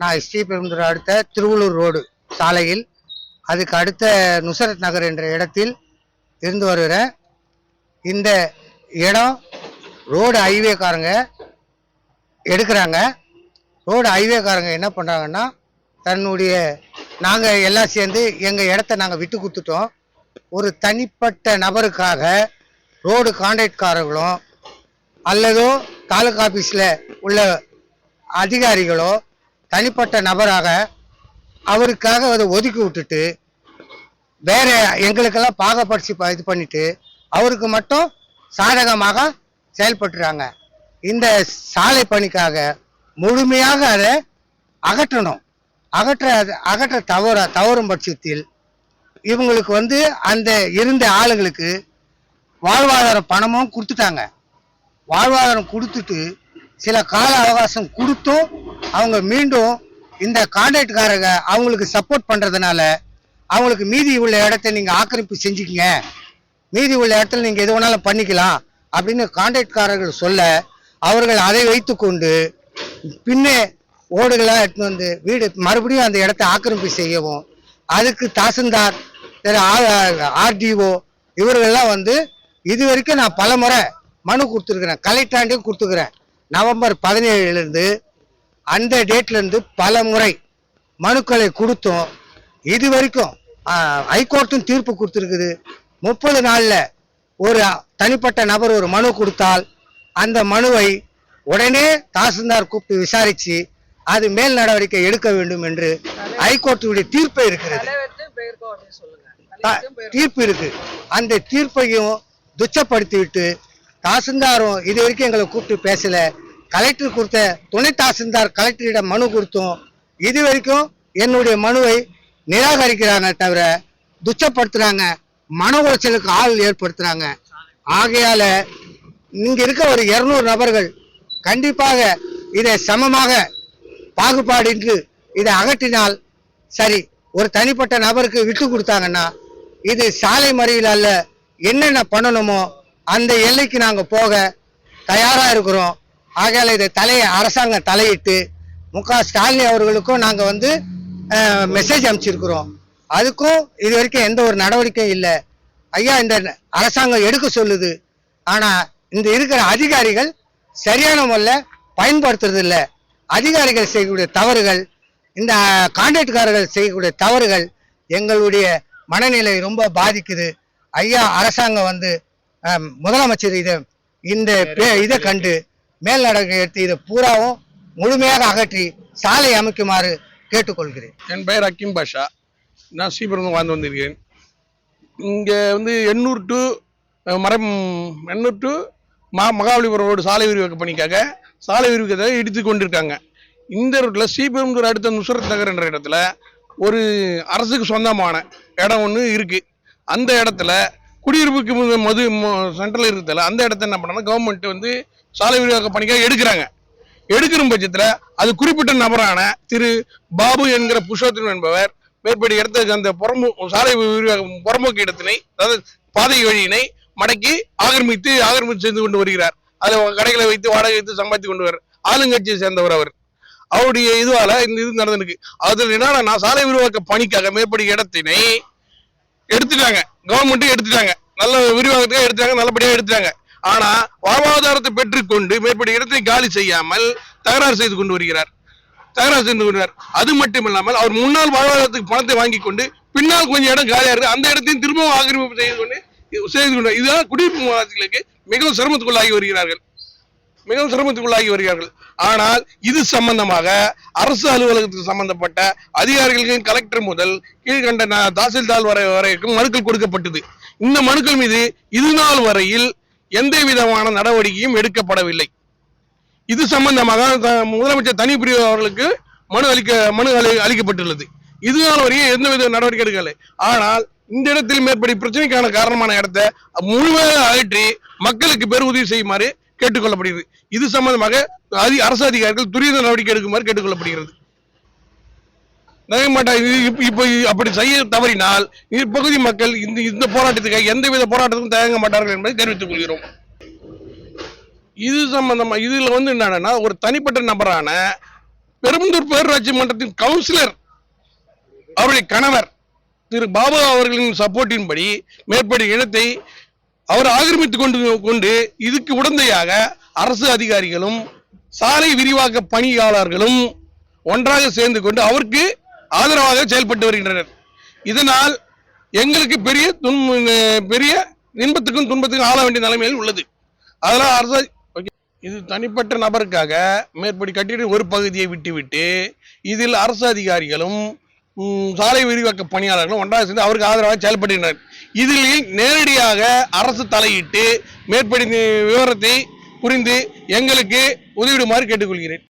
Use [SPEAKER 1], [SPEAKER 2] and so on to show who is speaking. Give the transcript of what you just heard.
[SPEAKER 1] நான் ஸ்ரீபெரும்புதூர் அடுத்த திருவள்ளூர் ரோடு சாலையில் அதுக்கு அடுத்த நுசரத் நகர் என்ற இடத்தில் இருந்து வருகிறேன். இந்த இடம் ரோடு ஹைவேக்காரங்க எடுக்கிறாங்க. ரோடு ஹைவேக்காரங்க என்ன பண்ணுறாங்கன்னா, தன்னுடைய நாங்கள் எல்லாம் சேர்ந்து எங்கள் இடத்த நாங்கள் விட்டு கொடுத்துட்டோம். ஒரு தனிப்பட்ட நபருக்காக ரோடு கான்ட்ராக்ட்காரர்களும் அல்லதோ தாலுகா ஆஃபீஸில் உள்ள அதிகாரிகளோ தனிப்பட்ட நபராக அவருக்காக அதை ஒதுக்கி விட்டுட்டு வேற எங்களுக்கெல்லாம் பாகப்படுத்தி இது பண்ணிட்டு அவருக்கு மட்டும் சாதகமாக செயல்பட்டுறாங்க. இந்த சாலை பணிக்காக முழுமையாக அதை அகற்றணும். அகற்ற தவறும் பட்சத்தில் இவங்களுக்கு அந்த இருந்த ஆளுங்களுக்கு வாழ்வாதார பணமும் கொடுத்துட்டாங்க. வாழ்வாதாரம் கொடுத்துட்டு சில கால அவகாசம் கொடுத்தும் அவங்க மீண்டும் இந்த கான்ட்ராக்ட்காரங்க அவங்களுக்கு சப்போர்ட் பண்ணுறதுனால அவங்களுக்கு மீதி உள்ள இடத்த நீங்கள் ஆக்கிரமிப்பு செஞ்சுக்கிங்க, மீதி உள்ள இடத்துல நீங்கள் எது வேணாலும் பண்ணிக்கலாம் அப்படின்னு கான்ட்ராக்ட்காரர்கள் சொல்ல அவர்கள் அதை வைத்து கொண்டு பின்னே ஓடுகளாக எடுத்துன்னு வீடு மறுபடியும் அந்த இடத்த ஆக்கிரமிப்பு செய்யவும் அதுக்கு தாசில்தார் ஆர்டிஓ இவர்கள்லாம் இது வரைக்கும் நான் பல முறை மனு கொடுத்துருக்குறேன். கலெக்டராண்டையும் கொடுத்துக்கிறேன். நவம்பர் 17 அந்த டேட்லேருந்து பல முறை மனுக்களை கொடுத்தோம். இது வரைக்கும் ஹைகோர்ட்டும் தீர்ப்பு கொடுத்துருக்குது. 30 நாளில் ஒரு தனிப்பட்ட நபர் ஒரு மனு கொடுத்தால் அந்த மனுவை உடனே தாசில்தார் கூப்பிட்டு விசாரித்து அது மேல் நடவடிக்கை எடுக்க வேண்டும் என்று ஹைகோர்ட்டுடைய தீர்ப்பு இருக்கிறது. தீர்ப்பு இருக்கு. அந்த தீர்ப்பையும் துச்சப்படுத்திவிட்டு தாசில்தாரும் இது வரைக்கும் எங்களை கூப்பிட்டு பேசல. கலெக்டர் கொடுத்த துணை தாசில்தார் கலெக்டரிடம் மனு கொடுத்தோம். இது வரைக்கும் என்னுடைய மனுவை நிராகரிக்கிறாங்க, தவிர துச்சப்படுத்துறாங்க, மன உளைச்சலுக்கு ஆள் ஏற்படுத்துறாங்க. ஆகையால இங்க இருக்க ஒரு 200 நபர்கள் கண்டிப்பாக இதை சமமாக பாகுபாடின்றி இதை அகற்றினால் சரி. ஒரு தனிப்பட்ட நபருக்கு விட்டு கொடுத்தாங்கன்னா இது சாலை மறியல் அல்ல. என்னென்ன பண்ணணுமோ அந்த எல்லைக்கு நாங்கள் போக தயாராக இருக்கிறோம். ஆகையால் இதை அரசாங்கம் தலையிட்டு ஸ்டாலின் அவர்களுக்கும் நாங்கள் மெசேஜ் அனுப்பிச்சிருக்கிறோம். அதுக்கும் இது வரைக்கும் எந்த ஒரு நடவடிக்கையும் இல்லை. ஐயா, இந்த அரசாங்கம் எடுக்க சொல்லுது, ஆனால் இந்த இருக்கிற அதிகாரிகள் சரியான முறையில் பயன்படுத்துறது இல்லை. அதிகாரிகள் செய்யக்கூடிய தவறுகள், இந்த கான்ட்ராக்ட்காரர்கள் செய்யக்கூடிய தவறுகள் எங்களுடைய மனநிலை ரொம்ப பாதிக்குது. ஐயா, அரசாங்கம் முதலமைச்சர் இதை கண்டு மேல் நடவடிக்கை எடுத்து இதை பூராவும் முழுமையாக அகற்றி சாலை அமைக்குமாறு கேட்டுக்கொள்கிறேன்.
[SPEAKER 2] என் பெயர் அக்கீம் பாஷா. நான் ஸ்ரீபெரும்புதூர் வாழ்ந்து வந்திருக்கேன். இங்கே எண்ணூர் டு மகாபலிபுரம் ரோடு சாலை விரிவாக்க பணிக்காக சாலை விரிவாக்கத்தை இடித்து கொண்டிருக்காங்க. இந்த ரோட்டில் ஸ்ரீபெரும்புதூர் அடுத்த நுசரத் நகர் என்ற இடத்துல ஒரு அரசுக்கு சொந்தமான இடம் ஒன்று இருக்குது. அந்த இடத்துல குடியிருப்புக்கு மது சென்ட்ரல் இருக்கிறதுல அந்த இடத்த என்ன பண்ணாங்கன்னா கவர்மெண்ட் சாலை விரிவாக்க பணிக்காக எடுக்கிற பட்சத்தில் அது குறிப்பிட்ட நபரான திரு பாபு என்கிற புருஷோத்தமன் என்பவர் மேற்படி இடத்துக்கு அந்த சாலை புறம்போக்கு இடத்தினை, அதாவது பாதை வழியினை மடக்கி ஆக்கிரமித்து செய்து கொண்டு வருகிறார். அதை கடைகளை வைத்து வாடகை வைத்து சம்பாதித்து கொண்டு வர ஆளுங்கட்சியை சேர்ந்தவர் அவர். அவருடைய இதுவால இந்த இது நடந்திருக்கு. அதில் என்னன்னா சாலை விரிவாக்க பணிக்காக மேற்படி இடத்தினை எடுத்துட்டாங்க, கவர்மெண்ட் எடுத்துட்டாங்க, நல்ல விரிவாக்கத்துக்காக எடுத்தாங்க, நல்லபடியாக எடுத்தாங்க. ஆனா வாழ்வாதாரத்தை பெற்றுக்கொண்டு மேற்படி இடத்தை காலி செய்யாமல் தகராறு செய்து கொண்டு வருகிறார். அது மட்டும் இல்லாமல் அவர் முன்னாள் வாழ்வாதாரத்துக்கு பணத்தை வாங்கி கொண்டு பின்னால் கொஞ்சம் இடம் காலியா இருக்கு, அந்த இடத்தையும் திரும்பவும் ஆக்கிரமிப்பு செய்து கொண்டு இதுதான் குடியிருப்பு வாசிகளுக்கு மிகவும் சிரமத்துக்குள்ளாகி வருகிறார்கள். ஆனால் இது சம்பந்தமாக அரசு அலுவலகத்துக்கு சம்பந்தப்பட்ட அதிகாரிகளுக்கு கலெக்டர் முதல் கீழ்கண்ட தாசில்தார் வரைக்கும் மனுக்கள் கொடுக்கப்பட்டது. இந்த மனுக்கள் மீது இது நாள் வரையில் எந்த விதமான நடவடிக்கையும் எடுக்கப்படவில்லை. இது சம்பந்தமாக முதலமைச்சர் தனி பிரிவு அவர்களுக்கு மனு அளிக்கப்பட்டுள்ளது. இது நாள் வரையும் எந்த வித நடவடிக்கை எடுக்கவில்லை. ஆனால் இந்த இடத்தில் மேற்படி பிரச்சனைக்கான காரணமான இடத்தை முழுமையாக அகற்றி மக்களுக்கு பெருஉதவி செய்யுமாறு கேட்டுக்கொள்ளப்படுகிறது. இது சம்பந்தமாக அரசு அதிகாரிகள் துரித நடவடிக்கை எடுக்குமாறு கேட்டுக்கொள்ளப்படுகிறது. இப்ப அப்படி செய்ய தவறினால் இப்பகுதி மக்கள் இந்த போராட்டத்துக்காக எந்தவித போராட்டத்துக்கும் தயங்க மாட்டார்கள் என்பதை தெரிவித்துக் கொள்கிறோம். இது சம்பந்தமா இதுல என்னன்னா ஒரு தனிப்பட்ட நபரான பெரும்புதூர் பேரூராட்சி மன்றத்தின் கவுன்சிலர் அவருடைய கணவர் திரு பாபு அவர்களின் சப்போர்ட்டின்படி மேற்படி இடத்தை அவர் ஆக்கிரமித்துக் கொண்டு இதுக்கு உடந்தையாக அரசு அதிகாரிகளும் சாலை விரிவாக்க பணியாளர்களும் ஒன்றாக சேர்ந்து கொண்டு அவருக்கு ஆதரவாக செயல்பட்டு வருகின்றனர். இதனால் எங்களுக்கு பெரிய இன்பத்துக்கும் துன்பத்துக்கும் ஆள வேண்டிய நிலைமையில் உள்ளது. அதனால் அரசு இது தனிப்பட்ட நபருக்காக மேற்படி கட்டிட ஒரு பகுதியை விட்டுவிட்டு இதில் அரசு அதிகாரிகளும் சாலை விரிவாக்க பணியாளர்களும் ஒன்றாக சேர்ந்து அவருக்கு ஆதரவாக செயல்படுகின்றனர். இதில் நேரடியாக அரசு தலையிட்டு மேற்படி விவரத்தை புரிந்து எங்களுக்கு உதவிடுமாறு கேட்டுக்கொள்கிறேன்.